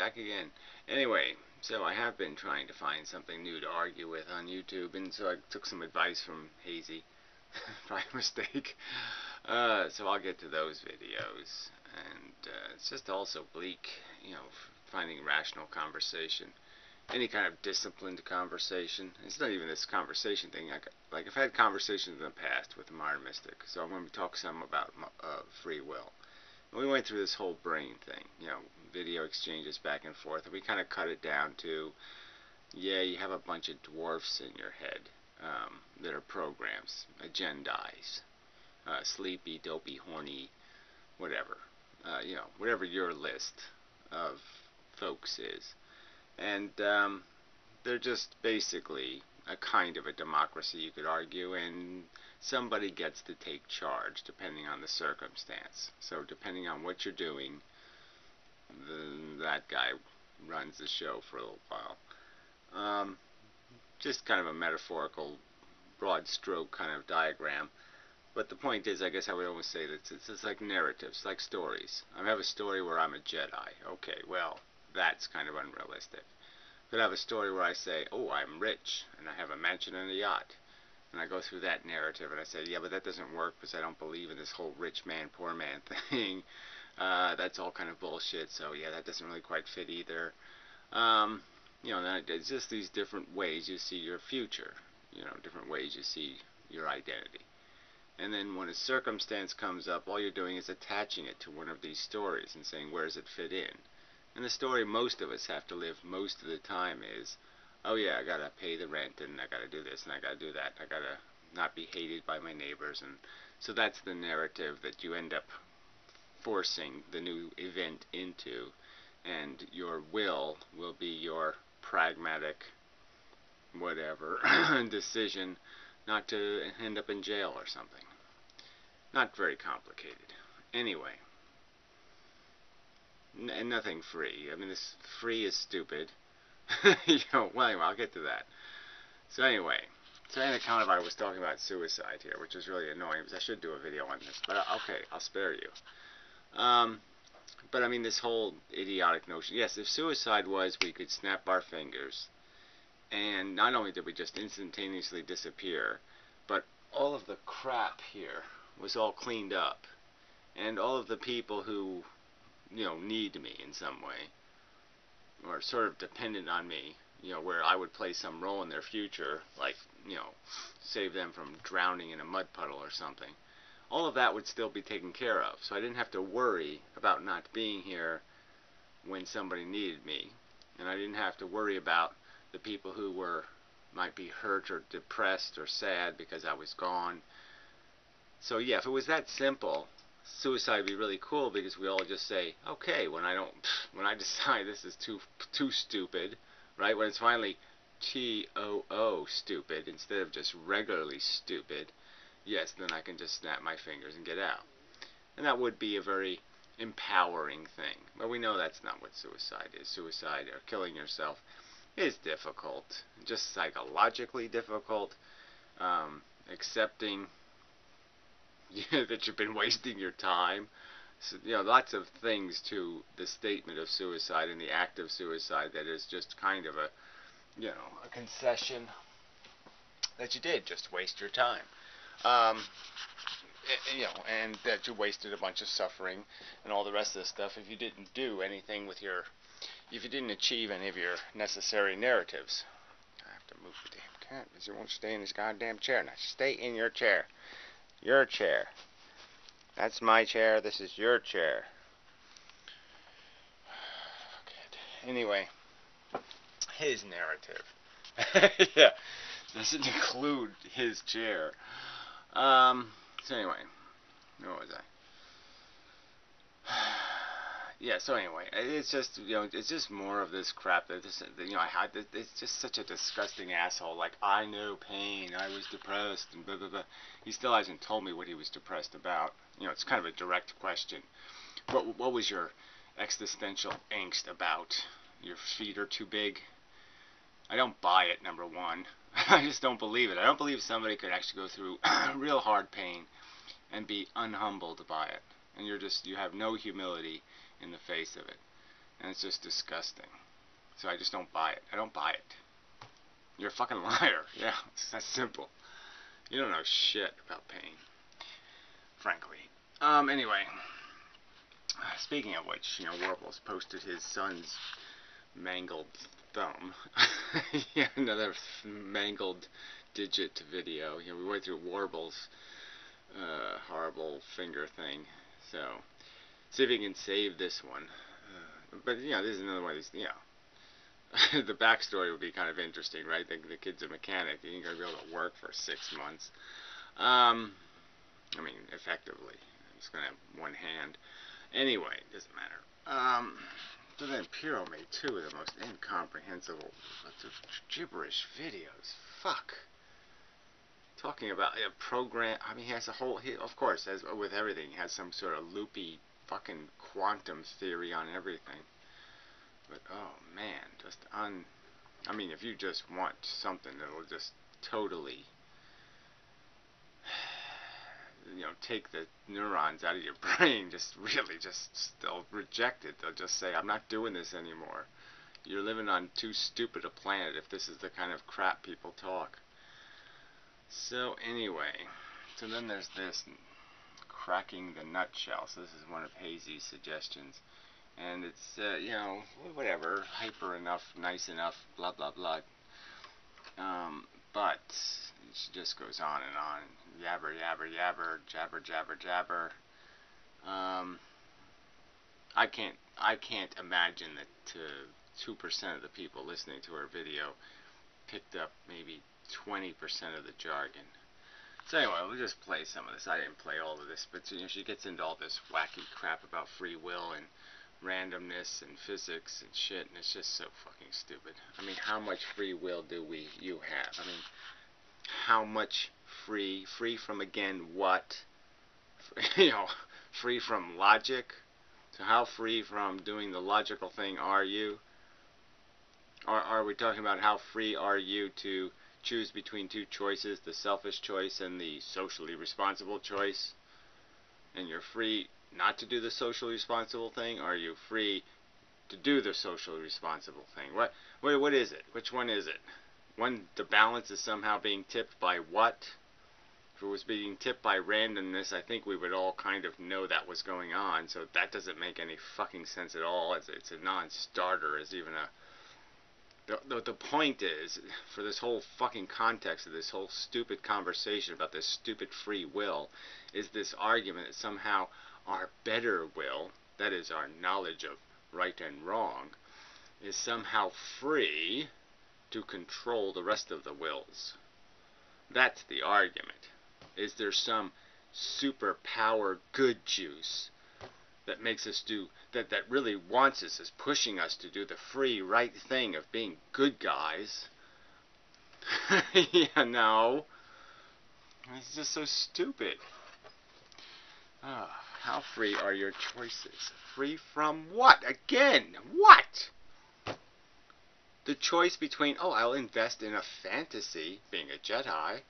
back again. Anyway, so I have been trying to find something new to argue with on YouTube, and so I took some advice from Hazy, by mistake. So I'll get to those videos, and it's just also bleak, finding rational conversation, any kind of disciplined conversation. It's not even this conversation thing. Like I've had conversations in the past with the modern mystic, so I'm going to talk some about free will. We went through this whole brain thing, video exchanges back and forth, and we kind of cut it down to, yeah, you have a bunch of dwarfs in your head that are programs, agendais, sleepy, dopey, horny, whatever, whatever your list of folks is. And they're just basically a kind of a democracy, you could argue, and somebody gets to take charge depending on the circumstance. So depending on what you're doing, that guy runs the show for a little while. Just kind of a metaphorical, broad stroke kind of diagram. But the point is, I guess I would almost say that it's like narratives, like stories. I have a story where I'm a Jedi. Okay, well, that's kind of unrealistic. Could have a story where I say, oh, I'm rich, and I have a mansion and a yacht. And I go through that narrative, and I say, yeah, but that doesn't work because I don't believe in this whole rich man, poor man thing. That's all kind of bullshit, so yeah, that doesn't really quite fit either. Then it's just these different ways you see your future, different ways you see your identity. And then when a circumstance comes up, all you're doing is attaching it to one of these stories and saying, where does it fit in? And the story most of us have to live most of the time is, oh yeah, I gotta pay the rent, and I gotta do this, and I gotta do that, I gotta not be hated by my neighbors, and so that's the narrative that you end up forcing the new event into, and your will be your pragmatic, whatever, decision not to end up in jail or something. Not very complicated. Anyway. And nothing free. I mean, this free is stupid. Well, anyway, I'll get to that. So anyway, today in the account I was talking about suicide here, which is really annoying because I should do a video on this. But okay, I'll spare you. But I mean, this whole idiotic notion. Yes, if suicide was we could snap our fingers, and not only did we just instantaneously disappear, but all of the crap here was all cleaned up, and all of the people who need me in some way, or sort of dependent on me, where I would play some role in their future, like, save them from drowning in a mud puddle or something. All of that would still be taken care of, so I didn't have to worry about not being here when somebody needed me, and I didn't have to worry about the people who might be hurt or depressed or sad because I was gone. So yeah, if it was that simple, suicide would be really cool because we all just say, okay, when I decide this is too stupid, right? When it's finally TOO stupid instead of just regularly stupid, yes, then I can just snap my fingers and get out. And that would be a very empowering thing. But we know that's not what suicide is. Suicide, or killing yourself, is difficult. Just psychologically difficult. Accepting that you've been wasting your time. So, lots of things to the statement of suicide and the act of suicide that is just kind of a concession that you did just waste your time. And that you wasted a bunch of suffering and all the rest of this stuff if you didn't do anything with if you didn't achieve any of your necessary narratives. I have to move the damn cat because it won't stay in this goddamn chair. Now stay in your chair. Your chair. That's my chair. This is your chair. Good. Anyway, his narrative. Yeah, doesn't include his chair. So anyway, where was I? Yeah. So anyway, it's just it's just more of this crap that it's just such a disgusting asshole. Like, I know pain. I was depressed and blah blah blah. He still hasn't told me what he was depressed about. It's kind of a direct question. What was your existential angst about? Your feet are too big? I don't buy it, number one. I just don't believe it. I don't believe somebody could actually go through real hard pain and be unhumbled by it. And you have no humility in the face of it. And it's just disgusting. So I just don't buy it. I don't buy it. You're a fucking liar. Yeah, it's that simple. You don't know shit about pain, frankly. Anyway, speaking of which, Warbles posted his son's mangled thumb. Yeah, another mangled digit video. We went through Warble's horrible finger thing. So, see if you can save this one. But, this is another one of these, the backstory would be kind of interesting, right? The kid's a mechanic. He ain't going to be able to work for 6 months. Effectively. He's going to have one hand. Anyway, it doesn't matter. So then Piro made 2 of the most incomprehensible, gibberish videos. Fuck. Talking about a program. He has a whole, of course, as with everything, he has some sort of loopy fucking quantum theory on everything. But, oh man, just if you just want something that'll just totally, take the neurons out of your brain, they'll reject it. They'll just say, I'm not doing this anymore. You're living on too stupid a planet if this is the kind of crap people talk. So anyway, then there's this, cracking the nutshell. So this is one of Hazy's suggestions. And it's, whatever, hyper enough, nice enough, blah, blah, blah. But she just goes on and on. Yabber, yabber, yabber, jabber, jabber, jabber. I can't imagine that 2% of the people listening to her video picked up maybe 20% of the jargon. So anyway, we'll just play some of this. I didn't play all of this, but she gets into all this wacky crap about free will and randomness and physics and shit, and it's just so fucking stupid. How much free will do you have? How much free from, again, what? Free from logic? So how free from doing the logical thing are you? Are we talking about how free are you to choose between 2 choices, the selfish choice and the socially responsible choice? And you're free not to do the socially responsible thing, or are you free to do the socially responsible thing? What is it? Which one is it? The balance is somehow being tipped by what? If it was being tipped by randomness, I think we would all kind of know that was going on, so that doesn't make any fucking sense at all. It's a non-starter, as even a... The point is, for this whole fucking context of this whole stupid conversation about this stupid free will, is this argument that somehow our better will, that is our knowledge of right and wrong, is somehow free to control the rest of the wills. That's the argument. Is there some superpower good juice that makes us do, that really wants us, is pushing us to do the free right thing of being good guys? Yeah, no. It's just so stupid. How free are your choices? Free from what? Again, what? The choice between, I'll invest in a fantasy, being a Jedi,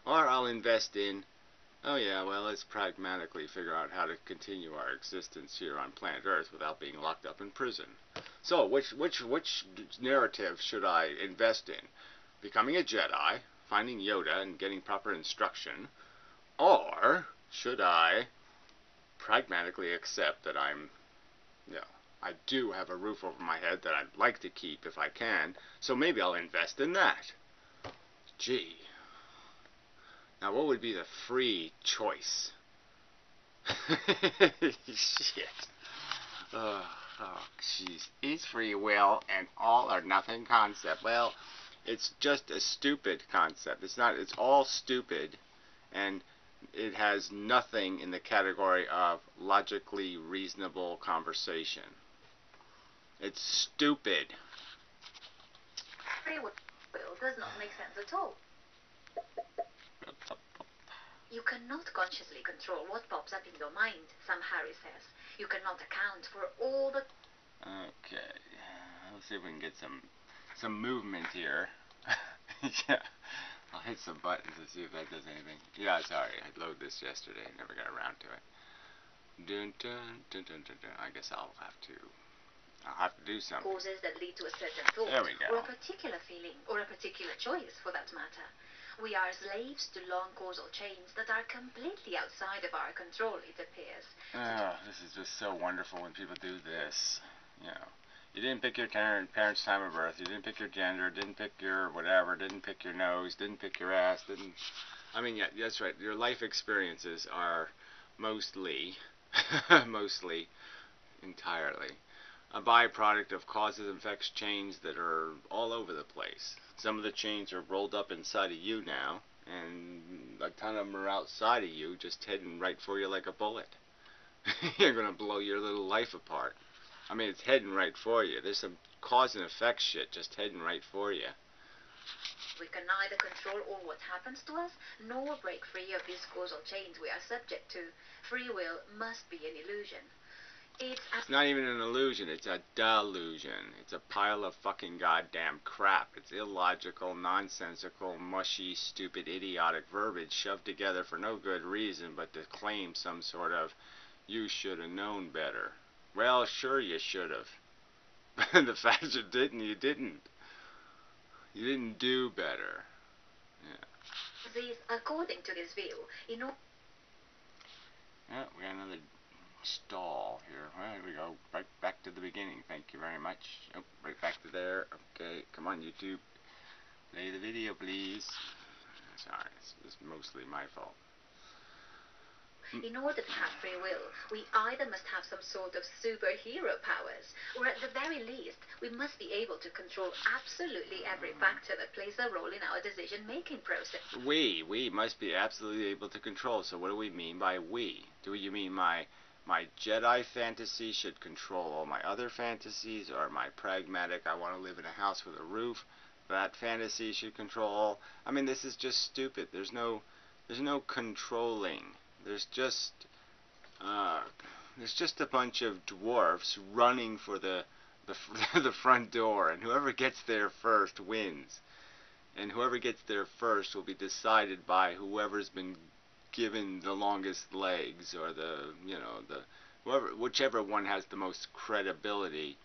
or I'll invest in, let's pragmatically figure out how to continue our existence here on planet Earth without being locked up in prison. So, which narrative should I invest in? Becoming a Jedi, finding Yoda and getting proper instruction, or should I pragmatically accept that I do have a roof over my head that I'd like to keep if I can, so maybe I'll invest in that. Gee. Now, what would be the free choice? Shit. Oh, jeez. Is free will an all or nothing concept? Well, it's just a stupid concept. It's all stupid, and it has nothing in the category of logically reasonable conversation. It's stupid. Free will does not make sense at all. You cannot consciously control what pops up in your mind, Sam Harris says. You cannot account for all the... Okay. Let's see if we can get some movement here. Yeah. I'll hit some buttons and see if that does anything. Yeah, sorry. I loaded this yesterday and never got around to it. Dun, dun, dun, dun, dun, dun. I guess I'll have to do something. Causes that lead to a certain thought, There we go. or a particular feeling, or a particular choice, for that matter. We are slaves to long causal chains that are completely outside of our control, it appears. Oh, this is just so wonderful when people do this. You know, you didn't pick your parents' time of birth, you didn't pick your gender, didn't pick your whatever, didn't pick your nose, didn't pick your ass, didn't... I mean, yeah, that's right. Your life experiences are mostly, mostly, entirely, a byproduct of causes and effects chains that are all over the place. Some of the chains are rolled up inside of you now, and a ton of them are outside of you, just heading right for you like a bullet. You're going to blow your little life apart. I mean, it's heading right for you. There's some cause and effect shit just heading right for you. We can neither control all what happens to us, nor break free of these causal chains we are subject to. Free will must be an illusion. It's not even an illusion, it's a delusion. It's a pile of fucking goddamn crap. It's illogical, nonsensical, mushy, stupid, idiotic verbiage shoved together for no good reason but to claim some sort of, you should have known better. Well, sure you should have. The fact you didn't, you didn't. You didn't do better. Yeah. According to this view, Yeah, we got another stall here. Well, here we go. Right back to the beginning. Thank you very much. Oh, right back to there. Okay, come on, YouTube. Play the video, please. Sorry, it's mostly my fault. in order to have free will, we either must have some sort of superhero powers, or at the very least, we must be able to control absolutely every factor that plays a role in our decision-making process. We must be absolutely able to control. So what do we mean by we? Do you mean my Jedi fantasy should control all my other fantasies, or my pragmatic, I want to live in a house with a roof, that fantasy should control all? I mean, this is just stupid. There's no controlling. There's just a bunch of dwarfs running for the front door, and whoever gets there first wins. And whoever gets there first will be decided by whoever's been given the longest legs, or whichever one has the most credibility.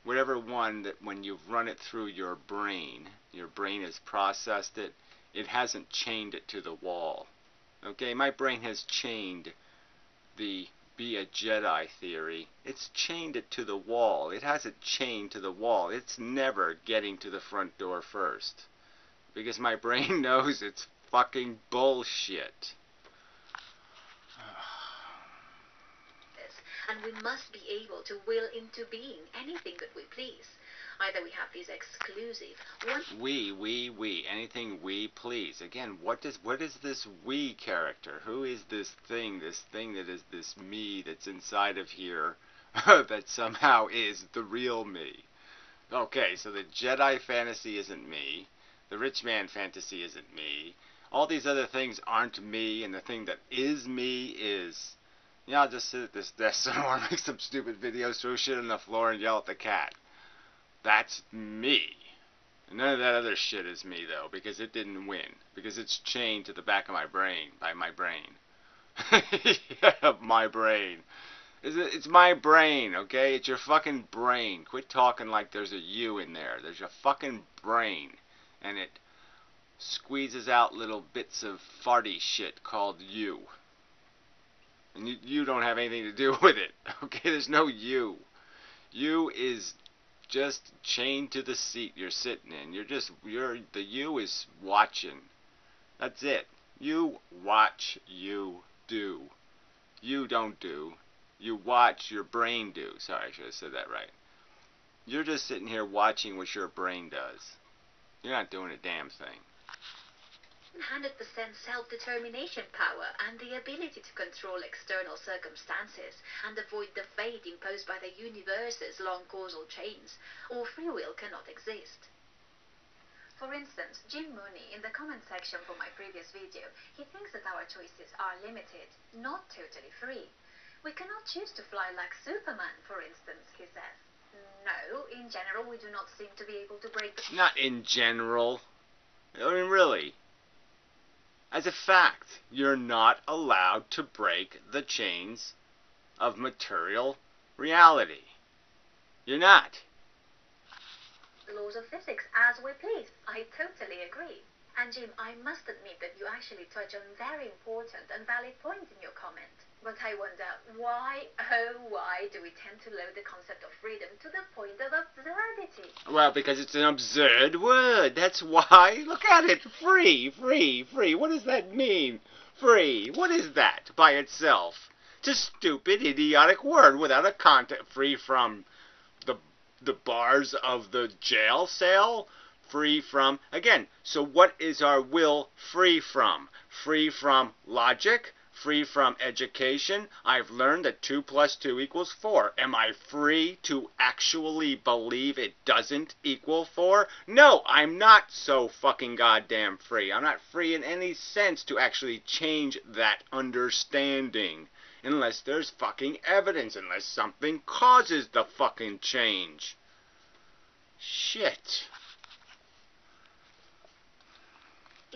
Whatever one that when you've run it through your brain has processed it, it hasn't chained it to the wall. Okay, my brain has chained the be a Jedi theory. It's chained it to the wall. It has it chained to the wall. It's never getting to the front door first. Because my brain knows it's fucking bullshit. And we must be able to will into being anything that we please. Either we have these exclusive anything we please. Again, what is this we character? Who is this thing that is this me that's inside of here that somehow is the real me? Okay, so the Jedi fantasy isn't me. The rich man fantasy isn't me. All these other things aren't me, and the thing that is me is... Yeah, I'll just sit at this desk somewhere, make some stupid videos, throw shit on the floor, and yell at the cat. That's me. And none of that other shit is me, though, because it didn't win. Because it's chained to the back of my brain, by my brain. Yeah, my brain. It's my brain, okay? It's your fucking brain. Quit talking like there's a you in there. There's your fucking brain. And it squeezes out little bits of farty shit called you. And you don't have anything to do with it, okay? There's no you. You is just chained to the seat you're sitting in. The you is watching. That's it. You watch, you do. You don't do. You watch, your brain do. Sorry, I should have said that right. You're just sitting here watching what your brain does. You're not doing a damn thing. 100% self-determination power and the ability to control external circumstances and avoid the fate imposed by the universe's long causal chains, or free will cannot exist. For instance, Jim Mooney, in the comment section for my previous video, he thinks that our choices are limited, not totally free. We cannot choose to fly like Superman, for instance, he says. No, in general we do not seem to be able to break the... Not in general. I mean, really. As a fact, you're not allowed to break the chains of material reality. You're not. laws of physics as we please. I totally agree. And Jim, I must admit that you actually touch on very important and valid points in your comment. But I wonder, why, oh why, do we tend to load the concept of freedom to the point of absurdity? Well, because it's an absurd word. That's why. Look at it. Free, free, free. What does that mean? Free. What is that by itself? It's a stupid, idiotic word without a content. Free from the bars of the jail cell. Free from, again, so what is our will free from? Free from logic? Free from education? I've learned that 2 plus 2 equals 4. Am I free to actually believe it doesn't equal 4? No, I'm not so fucking goddamn free. I'm not free in any sense to actually change that understanding. Unless there's fucking evidence. Unless something causes the fucking change. Shit.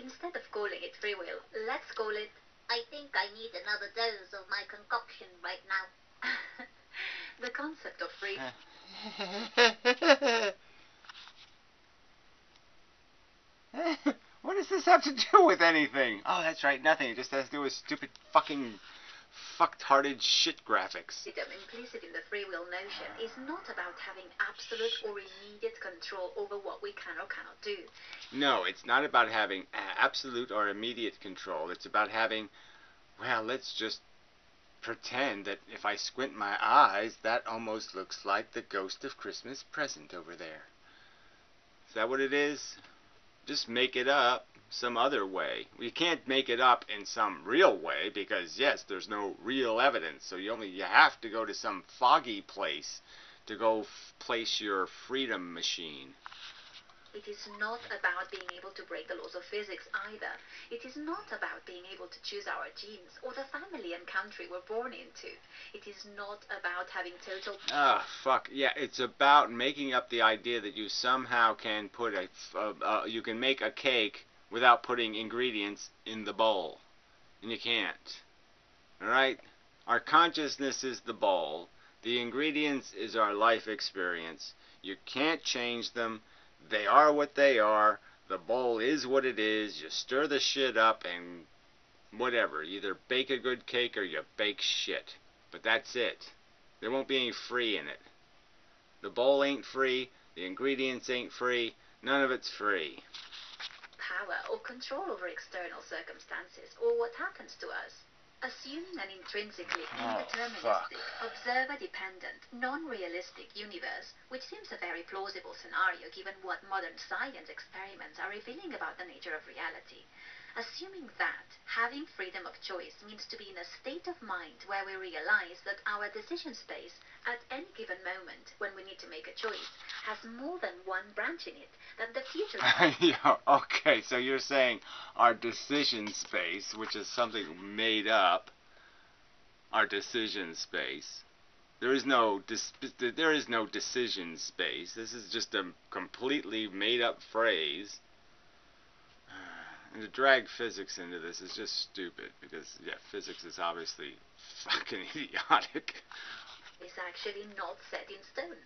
Instead of calling it free will, let's call it, I think I need another dose of my concoction right now. the concept of free. What does this have to do with anything? Oh, that's right, nothing. It just has to do with stupid fucking fucked-hearted shit graphics. Implicit in the free will notion is not about having absolute or immediate control over what we can or cannot do. No, it's not about having absolute or immediate control. It's about having, well, let's just pretend that if I squint my eyes, that almost looks like the ghost of Christmas present over there. Is that what it is? Just make it up some other way. You can't make it up in some real way because, yes, there's no real evidence. So you have to go to some foggy place to go place your freedom machine. It is not about being able to break the laws of physics either. It is not about being able to choose our genes or the family and country we're born into. It is not about having total... Ah, fuck. Yeah, it's about making up the idea that you somehow can put you can make a cake without putting ingredients in the bowl. And you can't. Alright? Our consciousness is the bowl. The ingredients is our life experience. You can't change them. They are what they are. The bowl is what it is. You stir the shit up and whatever. You either bake a good cake or you bake shit. But that's it. There won't be any free in it. The bowl ain't free. The ingredients ain't free. None of it's free. Power or control over external circumstances or what happens to us. Assuming an intrinsically indeterministic, observer-dependent, non-realistic universe, which seems a very plausible scenario given what modern science experiments are revealing about the nature of reality. Assuming that having freedom of choice means to be in a state of mind where we realize that our decision space at any given moment when we need to make a choice has more than one branch in it, that the future... Yeah, okay, so you're saying our decision space, which is something made up, our decision space. There is no decision space. This is just a completely made up phrase. And to drag physics into this is just stupid, because, yeah, physics is obviously fucking idiotic. Is actually not set in stone.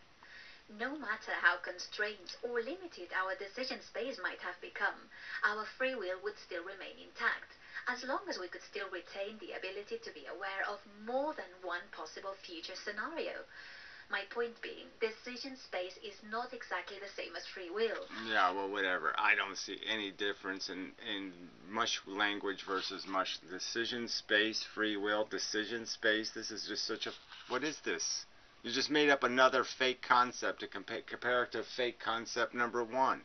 No matter how constrained or limited our decision space might have become, our free will would still remain intact, as long as we could still retain the ability to be aware of more than one possible future scenario. My point being, decision space is not exactly the same as free will. Yeah, well, whatever. I don't see any difference in mush language versus mush decision space, free will, decision space. This is just such a... What is this? You just made up another fake concept to compare it to fake concept number 1.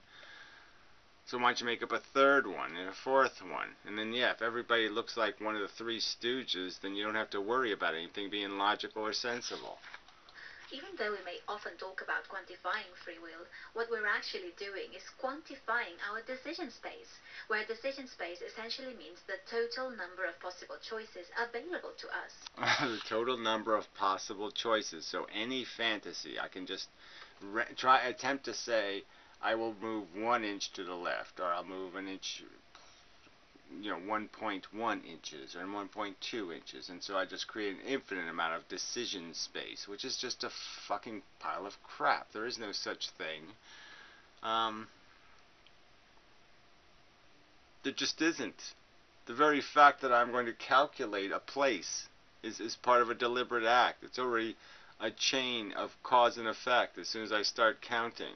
So why don't you make up a third one and a fourth one? And then, yeah, if everybody looks like one of the Three Stooges, then you don't have to worry about anything being logical or sensible. Even though we may often talk about quantifying free will, what we're actually doing is quantifying our decision space, where decision space essentially means the total number of possible choices available to us. The total number of possible choices. So any fantasy, I can just attempt to say, I will move 1 inch to the left, or I'll move an inch, 1.1 inches or 1.2 inches, and so I just create an infinite amount of decision space, which is just a fucking pile of crap. There is no such thing. There just isn't. The very fact that I'm going to calculate a place is part of a deliberate act. It's already a chain of cause and effect as soon as I start counting.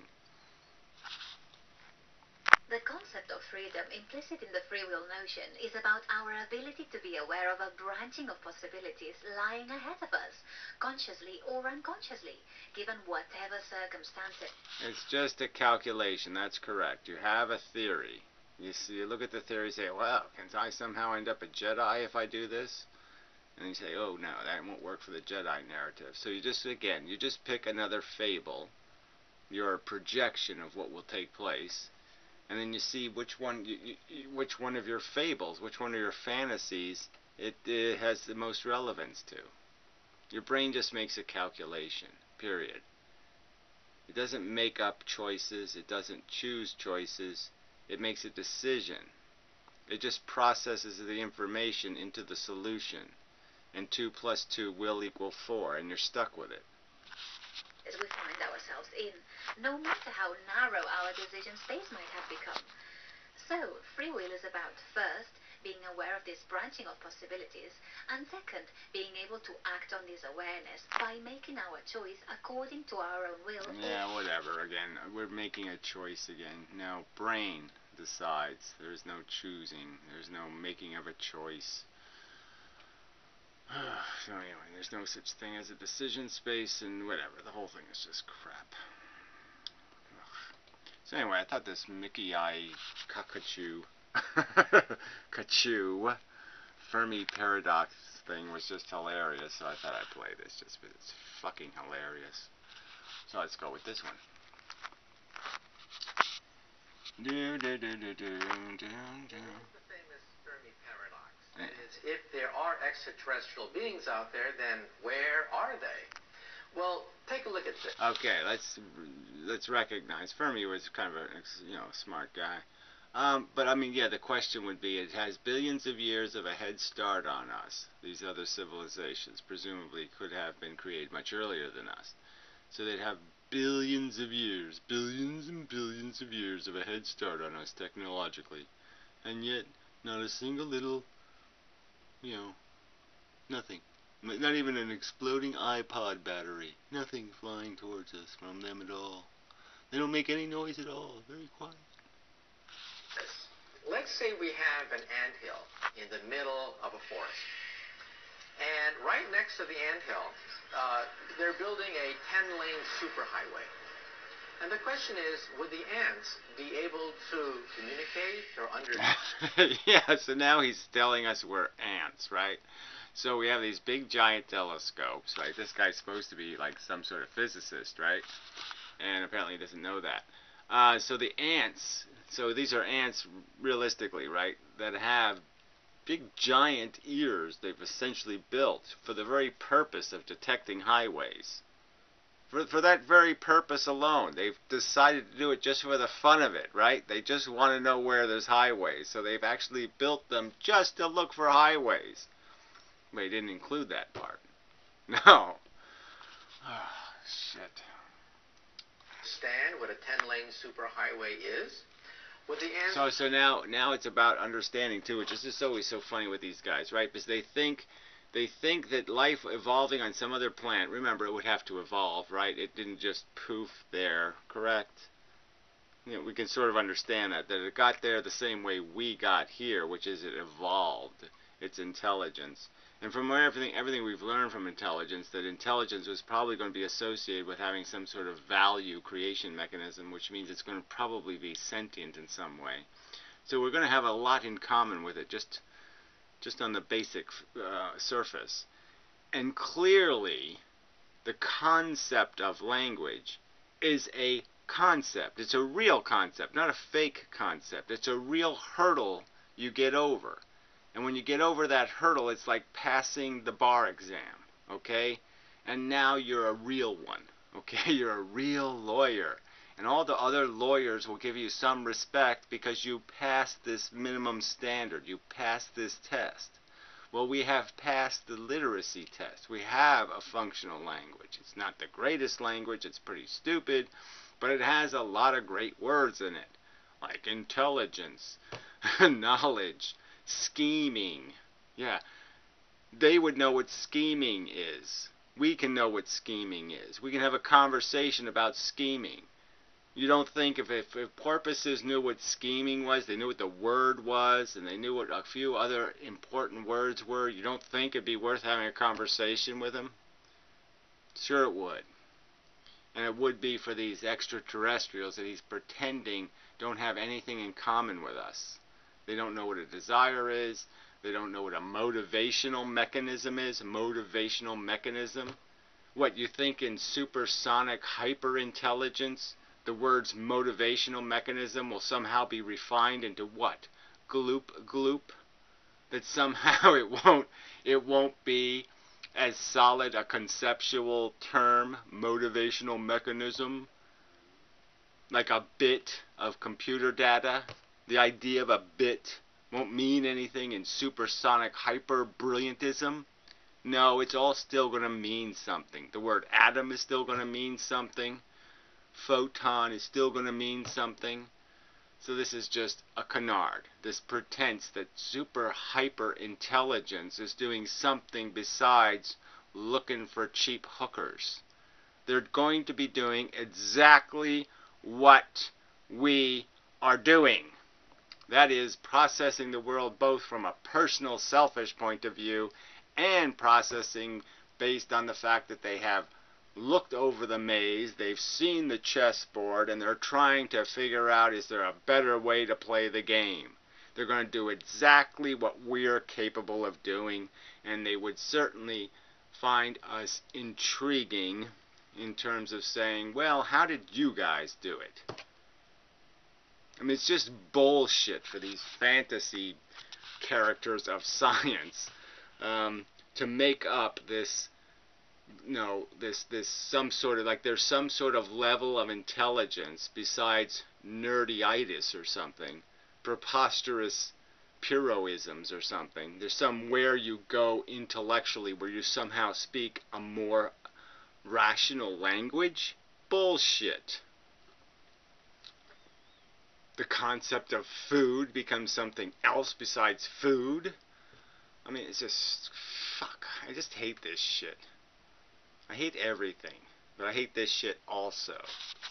The concept of freedom implicit in the free will notion is about our ability to be aware of a branching of possibilities lying ahead of us, consciously or unconsciously, given whatever circumstances. It's just a calculation, that's correct. You have a theory. You see, you look at the theory and say, well, can I somehow end up a Jedi if I do this? And you say, oh no, that won't work for the Jedi narrative. So you just pick another fable, your projection of what will take place, and then you see which one of your fables, which one of your fantasies it has the most relevance to. Your brain just makes a calculation, period. It doesn't make up choices, it doesn't choose choices, it makes a decision. It just processes the information into the solution, and 2 plus 2 will equal 4, and you're stuck with it. As we find ourselves in, no matter how narrow our decision space might have become. So, free will is about, first, being aware of this branching of possibilities, and second, being able to act on this awareness by making our choice according to our own will. Yeah, whatever, again, we're making a choice again. Now, brain decides. There's no choosing. There's no making of a choice. So anyway, there's no such thing as a decision space and whatever. The whole thing is just crap. So anyway, I thought this Mickey I Kachu Fermi paradox thing was just hilarious, so I thought I'd play this just because it's fucking hilarious. So let's go with this one. The famous Fermi paradox is, if there are extraterrestrial beings out there, then where are they? Well, take a look at this. Okay, let's recognize Fermi was kind of a smart guy. But I mean, yeah, the question would be: it has billions of years of a head start on us. These other civilizations presumably could have been created much earlier than us, so they'd have billions of years, billions and billions of years of a head start on us technologically, and yet not a single little, nothing. Not even an exploding iPod battery. Nothing flying towards us from them at all. They don't make any noise at all. Very quiet. Let's say we have an anthill in the middle of a forest. And right next to the anthill, they're building a 10-lane superhighway. And the question is, would the ants be able to communicate or understand? Yeah, so now he's telling us we're ants, right? So we have these big giant telescopes, right? This guy's supposed to be like some sort of physicist, right? And apparently he doesn't know that. So the ants, so these are ants realistically, right? That have big giant ears they've essentially built for the very purpose of detecting highways. For that very purpose alone. They've decided to do it just for the fun of it, right? They just want to know where there's highways. So they've actually built them just to look for highways. They didn't include that part. No. Oh, shit. Understand what a 10-lane superhighway is? Would the ants... So now it's about understanding too, which is just always so funny with these guys, right? Because they think that life evolving on some other planet, remember, it would have to evolve, right? It didn't just poof there, correct? We can sort of understand that it got there the same way we got here, which is it evolved its intelligence. And from everything we've learned from intelligence, that intelligence was probably going to be associated with having some sort of value creation mechanism, which means it's going to probably be sentient in some way. So we're going to have a lot in common with it, just on the basic surface. And clearly, the concept of language is a concept. It's a real concept, not a fake concept. It's a real hurdle you get over. And when you get over that hurdle, it's like passing the bar exam, okay? And now you're a real one, okay? You're a real lawyer. And all the other lawyers will give you some respect because you passed this minimum standard. You passed this test. Well, we have passed the literacy test. We have a functional language. It's not the greatest language. It's pretty stupid. but it has a lot of great words in it, like intelligence, knowledge, scheming. Yeah, they would know what scheming is. We can know what scheming is. We can have a conversation about scheming. You don't think if porpoises knew what scheming was, they knew what the word was, and they knew what a few other important words were, you don't think it'd be worth having a conversation with them? Sure it would. And it would be for these extraterrestrials that he's pretending don't have anything in common with us. They don't know what a desire is. They don't know what a motivational mechanism is. A motivational mechanism. What, you think in supersonic hyperintelligence, the words motivational mechanism will somehow be refined into what? Gloop gloop? That somehow it won't be as solid a conceptual term, motivational mechanism, like a bit of computer data. The idea of a bit won't mean anything in supersonic hyper-brilliantism. No, it's all still going to mean something. The word atom is still going to mean something. Photon is still going to mean something. So this is just a canard. This pretense that super hyper intelligence is doing something besides looking for cheap hookers. They're going to be doing exactly what we are doing. That is, processing the world both from a personal, selfish point of view and processing based on the fact that they have looked over the maze, they've seen the chessboard, and they're trying to figure out, is there a better way to play the game? They're going to do exactly what we're capable of doing, and they would certainly find us intriguing in terms of saying, well, how did you guys do it? I mean, it's just bullshit for these fantasy characters of science to make up this, this some sort of, like there's some sort of level of intelligence besides nerdyitis or something, preposterous Pyrrhoisms or something. There's somewhere you go intellectually where you somehow speak a more rational language. Bullshit. The concept of food becomes something else besides food. I mean, it's just, fuck, I just hate this shit. I hate everything, but I hate this shit also.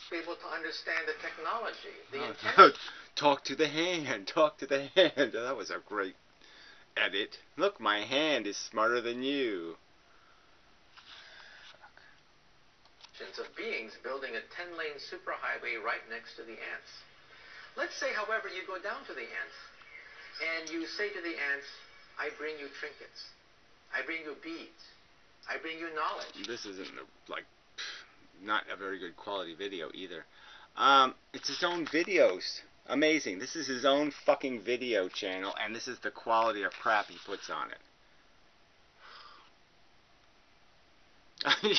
Be able to understand the technology, the intent. Talk to the hand, talk to the hand. That was a great edit. Look, my hand is smarter than you. Of beings building a 10-lane superhighway right next to the ants. Let's say, however, you go down to the ants and you say to the ants, I bring you trinkets, I bring you beads, I bring you knowledge. This isn't not a very good quality video either. It's his own videos. Amazing. This is his own fucking video channel, and this is the quality of crap he puts on it.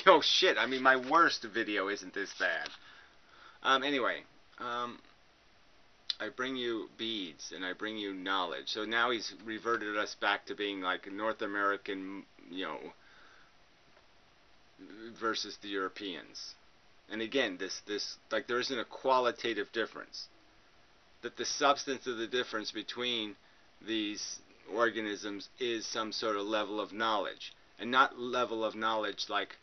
Oh shit, I mean, my worst video isn't this bad. Anyway, I bring you beads and I bring you knowledge. So now he's reverted us back to being like North American, versus the Europeans. And again, this like there isn't a qualitative difference. That the substance of the difference between these organisms is some sort of level of knowledge. And not level of knowledge like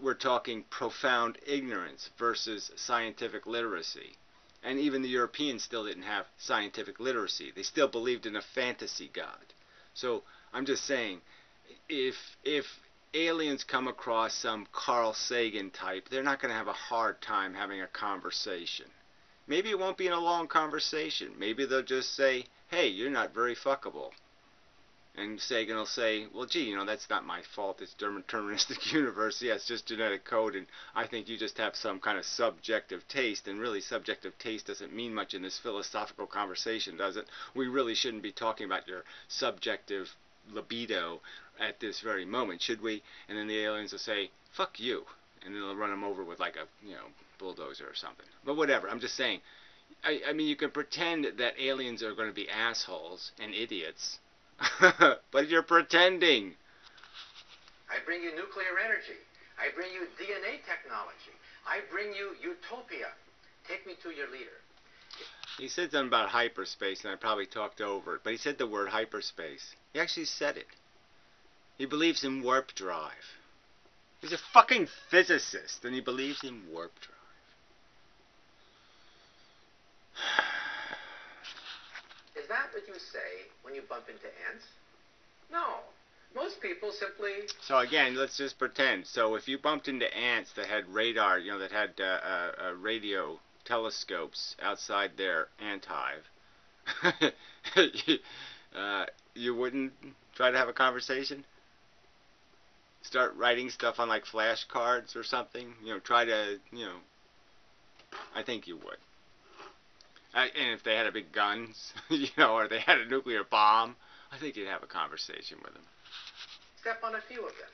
we're talking profound ignorance versus scientific literacy. And even the Europeans still didn't have scientific literacy. They still believed in a fantasy god. So I'm just saying, if aliens come across some Carl Sagan type, they're not going to have a hard time having a conversation. Maybe it won't be in a long conversation. Maybe they'll just say, hey, you're not very fuckable. And Sagan will say, well, gee, that's not my fault. It's deterministic universe. Yeah, it's just genetic code, and I think you just have some kind of subjective taste. And really, subjective taste doesn't mean much in this philosophical conversation, does it? We really shouldn't be talking about your subjective libido at this very moment, should we? And then the aliens will say, fuck you. And then they'll run them over with like a, bulldozer or something. But whatever, I'm just saying. I mean, you can pretend that aliens are going to be assholes and idiots. But you're pretending. I bring you nuclear energy. I bring you DNA technology. I bring you utopia. Take me to your leader. He said something about hyperspace, and I probably talked over it, but he said the word hyperspace. He actually said it. He believes in warp drive. He's a fucking physicist, and he believes in warp drive. Is that what you say when you bump into ants? No. Most people simply... So again, let's just pretend. So if you bumped into ants that had radar, that had radio telescopes outside their ant hive, you wouldn't try to have a conversation? Start writing stuff on like flashcards or something? Try to, I think you would. And if they had big guns, or they had a nuclear bomb, I think you'd have a conversation with them. Step on a few of them.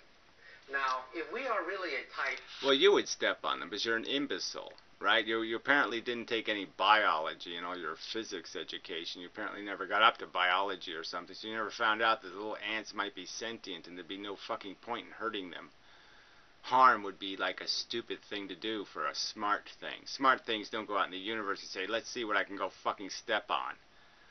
Now, if we are really a type... Well, you would step on them because you're an imbecile, right? You apparently didn't take any biology in all your physics education. You apparently never got up to biology or something, so you never found out that the little ants might be sentient and there'd be no fucking point in hurting them. Harm would be like a stupid thing to do for a smart thing. Smart things don't go out in the universe and say, let's see what I can go fucking step on.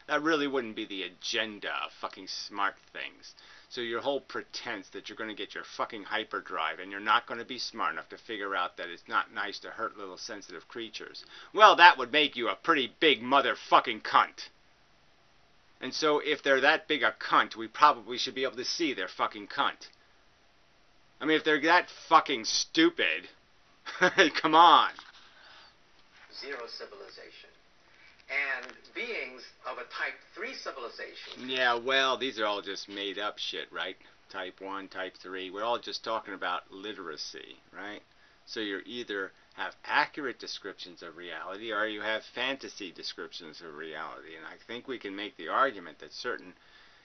That really wouldn't be the agenda of fucking smart things. So your whole pretense that you're going to get your fucking hyperdrive and you're not going to be smart enough to figure out that it's not nice to hurt little sensitive creatures, well, that would make you a pretty big motherfucking cunt. And so if they're that big a cunt, we probably should be able to see their fucking cunt. I mean, if they're that fucking stupid, come on. Zero civilization. And beings of a type 3 civilization. Yeah, well, these are all just made up shit, right? Type 1, type 3. We're all just talking about literacy, right? So you either have accurate descriptions of reality or you have fantasy descriptions of reality. And I think we can make the argument that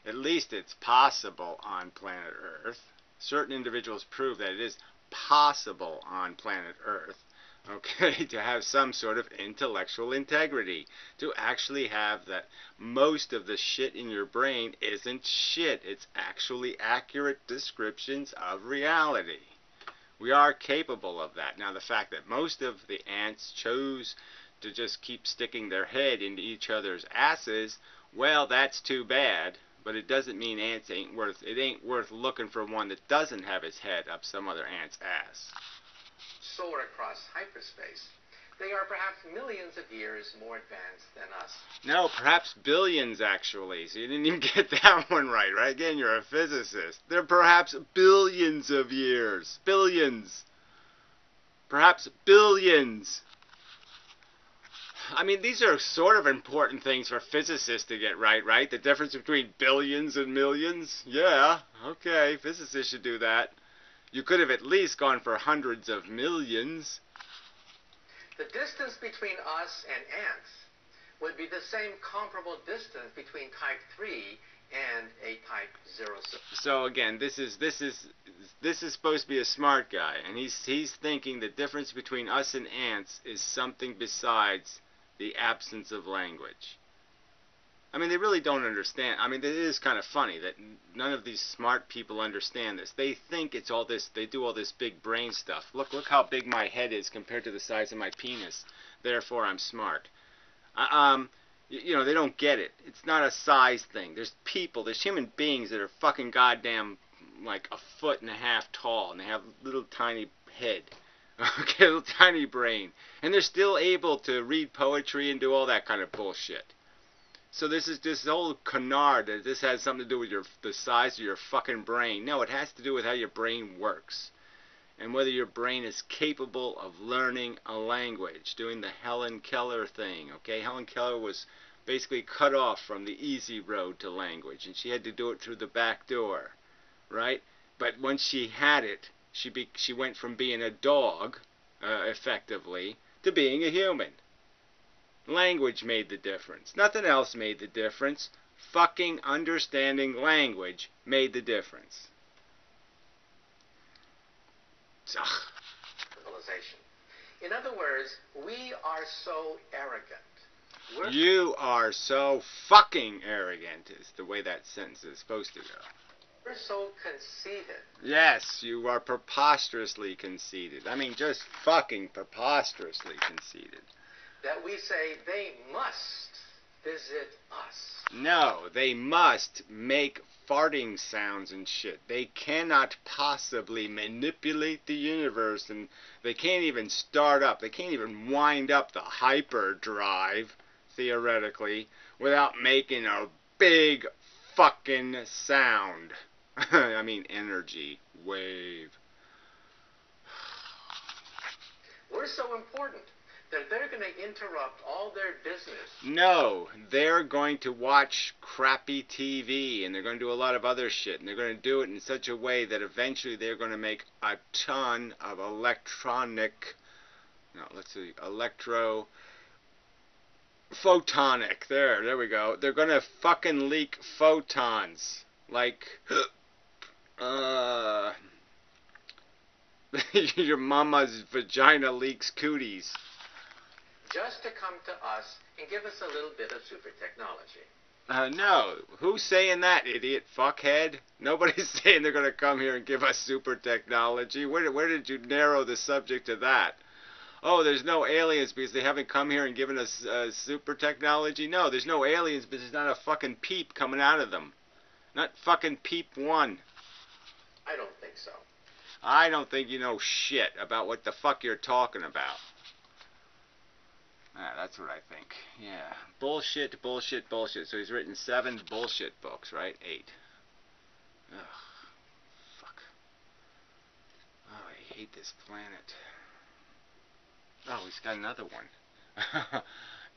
at least it's possible on planet Earth. Certain individuals prove that it is possible on planet Earth, okay, to have some sort of intellectual integrity, to actually have that most of the shit in your brain isn't shit, it's actually accurate descriptions of reality. We are capable of that. Now, the fact that most of the ants chose to just keep sticking their head into each other's asses, well, that's too bad. But it doesn't mean ants ain't worth looking for one that doesn't have its head up some other ant's ass. Soar across hyperspace. They are perhaps millions of years more advanced than us. No, perhaps billions, actually. So you didn't even get that one right, right? Again, you're a physicist. They're perhaps billions of years. Billions. Perhaps billions. I mean, these are sort of important things for physicists to get right, right? The difference between billions and millions? Yeah, okay, physicists should do that. You could have at least gone for hundreds of millions. The distance between us and ants would be the same comparable distance between type 3 and a type 0. So again, this is supposed to be a smart guy, and he's thinking the difference between us and ants is something besides the absence of language. I mean, they really don't understand. I mean, it is kind of funny that none of these smart people understand this. They think it's all this, they do all this big brain stuff. Look how big my head is compared to the size of my penis. Therefore, I'm smart. They don't get it. It's not a size thing. There's human beings that are fucking goddamn like 1.5 feet tall, and they have little tiny head. Okay, little tiny brain. And they're still able to read poetry and do all that kind of bullshit. So this is this whole canard that this has something to do with the size of your fucking brain. No, it has to do with how your brain works. And whether your brain is capable of learning a language, doing the Helen Keller thing. Okay, Helen Keller was basically cut off from the easy road to language, and she had to do it through the back door, right? But once she had it, she went from being a dog, effectively, to being a human. Language made the difference. Nothing else made the difference. Fucking understanding language made the difference. Civilization. In other words, we are so arrogant. You are so fucking arrogant is the way that sentence is supposed to go. We're so conceited. Yes, you are preposterously conceited. I mean, just fucking preposterously conceited. That we say they must visit us. No, they must make farting sounds and shit. They cannot possibly manipulate the universe, and they can't even start up. They can't even wind up the hyperdrive, theoretically, without making a big fucking sound. I mean, energy wave. We're so important that they're going to interrupt all their business. No, they're going to watch crappy TV, and they're going to do a lot of other shit, and they're going to do it in such a way that eventually they're going to make a ton of photonic. There we go. They're going to fucking leak photons. Like, your mama's vagina leaks cooties. Just to come to us and give us a little bit of super technology. No. Who's saying that, idiot fuckhead? Nobody's saying they're going to come here and give us super technology. Where did you narrow the subject to that? Oh, there's no aliens because they haven't come here and given us super technology? No, there's no aliens because there's not a fucking peep coming out of them. Not fucking peep one. I don't think so. I don't think you know shit about what the fuck you're talking about. Ah, that's what I think. Yeah. Bullshit, bullshit, bullshit. So he's written 7 bullshit books, right? 8. Ugh. Fuck. Oh, I hate this planet. Oh, he's got another one.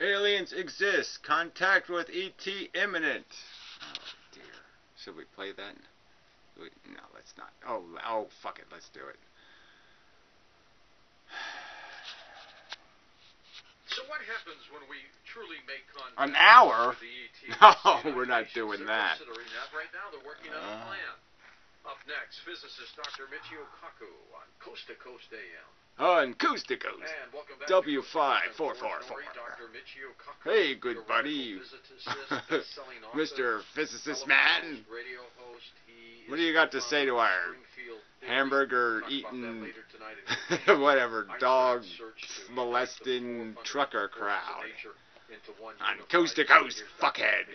Aliens exist. Contact with ET imminent. Oh, dear. Should we play that? No, let's not. Oh, fuck it. Let's do it. So what happens when we truly make contact? An hour? With the ET? No, we're not doing that. Considering that right now, they're working on a plan. Up next, physicist Dr. Michio Kaku on Coast to Coast AM. On Coast to Coast. And welcome back W5444. Dr. Michio Kaku. Hey, good buddy. Mr. Physicist Man. Radio host. What do you got to say to our hamburger eating, whatever, dog molesting trucker crowd? On Coast to Coast, fuckhead.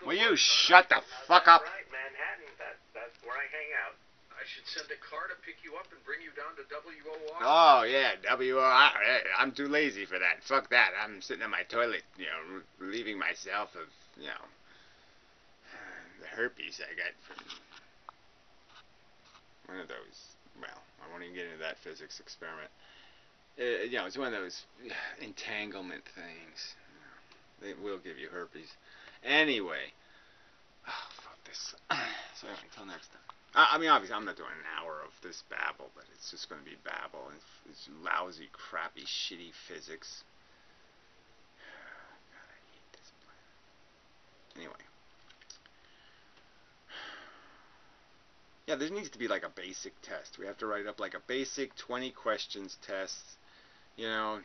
Will you shut the fuck up? Right, Manhattan. That's where I hang out. I should send a car to pick you up and bring you down to WOR. Oh, yeah, WOR. I'm too lazy for that. Fuck that. I'm sitting on my toilet, relieving myself of, the herpes I got from one of those. Well, I won't even get into that physics experiment. It's one of those entanglement things. They will give you herpes. Anyway. Oh, fuck this. So anyway, until next time. I mean, obviously, I'm not doing an hour of this babble, but it's just going to be babble. And it's lousy, crappy, shitty physics. God, I hate this planet. Anyway. Yeah, there needs to be like a basic test. We have to write up like a basic 20 questions test. And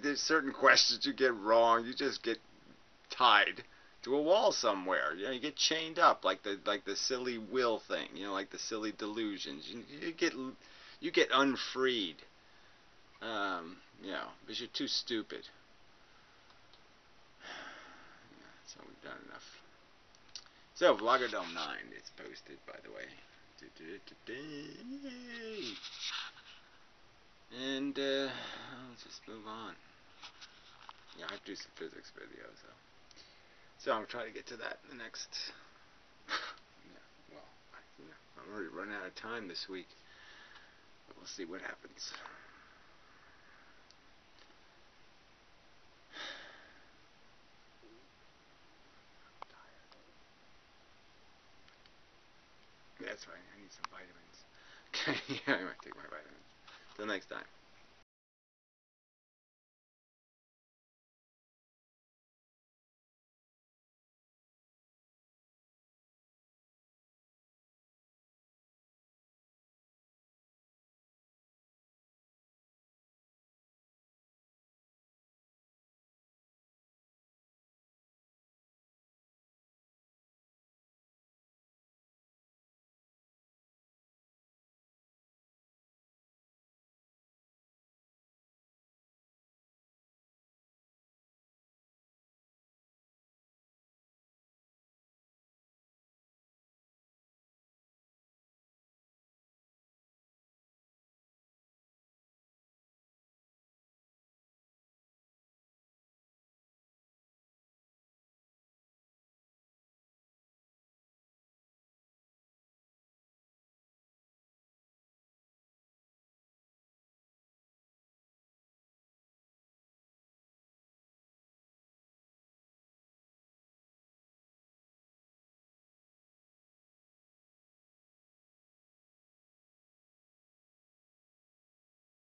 there's certain questions you get wrong, you just get tied to a wall somewhere. You get chained up like the silly will thing. Like the silly delusions. You get unfreed. Because you're too stupid. So we've done enough. So Vlogadome 9 is posted, by the way. And let's just move on. Yeah, I have to do some physics videos, though. So I'm trying to get to that in the next. I'm already running out of time this week. But we'll see what happens. That's right. I need some vitamins. Okay, yeah, I might take my vitamins. Till next time.